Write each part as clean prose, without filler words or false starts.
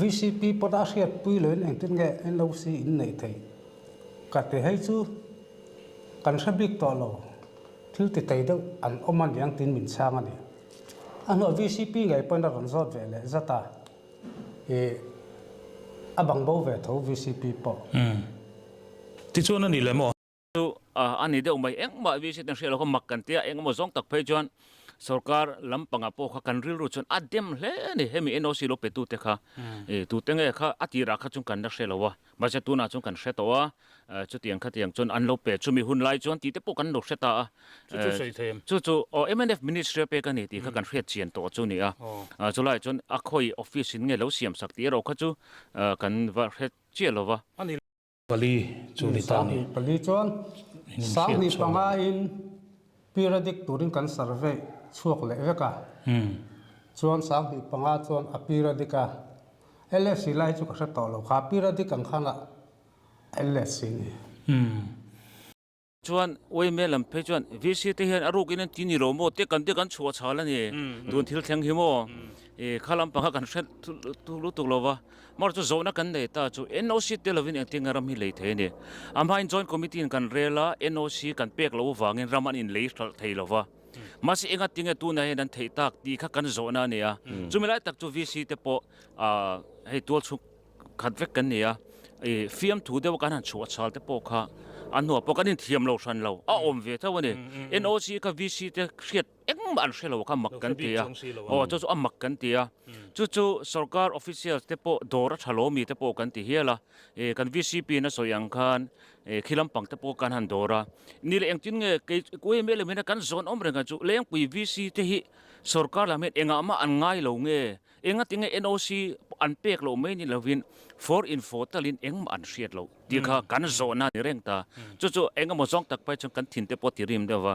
VCP potassium pui lên anh tin nghe anh lâu xí in này thấy cả thế hay chứ cần sắp biết to lo thiếu thì thấy đâu anh ôm anh yang tin mình sang anh anh nói VCP ngày bên đó còn rót về lại rất ta bằng bao về thấu VCP po ti chu na ni le mo ani deuh mai engma vi sit hrial ko mak kan tia engma zong tak phei chuan sarkar lampanga po kha kan ril ru chuan adem hle ni hemi NOC lo pe tu te kha tu te nge kha atira kha chung kan na hrelowa ma cha tu na chung kan hretowa chu tiang kha tiang chun an lo pe chumi hun lai chuan ti te po kan lo hreta chu sei them chu MNF ministry pe kan ni ti kha kan hret chian to chu ni chu lai chuan a khoi office in nge lo siam sak ti ro kha chu kan va hret chialowa ani pali chu ni ta ni pali chuan sang ni panga in periodic turin kan survey chuak le veka chuan sang ni panga chuan a periodic a LSC lai chu ka to lo kha periodic kan khana LSC ni chuan oi melam pe chuan VC te hian aruk in ti ni ro mo te kan chhuwa chala ni dun thil theng hi mo khalam panga kan hret tu lu tu lova mar chu zona kan nei ta chu NOC te lovin eng tingaram hi lei the ni amha in joint committee in kan rela NOC kan pek lo wangin raman in lei thei lova masi enga tinga tu na he dan thei tak ti kha kan zona ni a chumilai tak chu VC te po hei tol chu khat vek kan ni a fiam thu deuh kan han chhuwa chal te po kha an no pokanin thiam lo ran lo a om ve thawani NOC ka VC te hriat engma an hrelo kha mak kan tia chu amak kan tia chu sarkar official te po dora thalo mi te po kan ti hiala kan VCP na soyang khan khilam pang te po kan han dora ni le engtin nge koi mele mena kan zone om renga chu leng pui VC te hi sarkar la met enga ma an ngai lo nge enga tinge NOC an pek lo me ni lovin 4-in-4 talin engma an hriat lo ti kha kan zona ni rengta chu enga mo jong tak pai chung kan thin te po ti rim dewa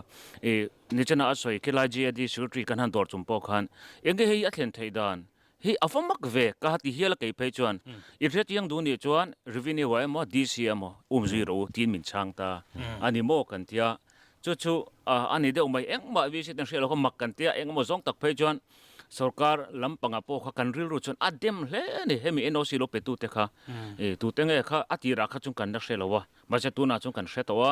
ni chana asoi kila GAD secretary kan han dor chum po khan enge hei a thlen thei dan hi afamak ve ka ti hiala kei phei chuan I hret yang du ni chuan revenue wa mo DCM zero tin min chang ta ani mo kan tia chu ani deuh mai engma vi sit hrial ko mak kan tia engma jong tak phei chuan sarkar lampanga po kha kan ril ru chun adem hle ni hemi NOC lo pe tu te kha tu te nge kha atira kha chung kan na hrelowa ma cha tu na chung kan hretowa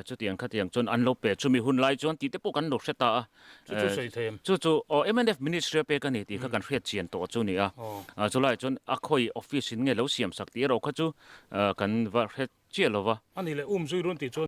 chu tiang kha tiang chun an lo pe chumi hun lai chuan ti te po kan lo hreta chu sei them chu MNF ministry pe kan ni ti kha kan hret chian to chu ni a chu lai chun a khoi office in nge lo siam sak ti ro kha chu kan va hret chialowa ani le zui run ti chu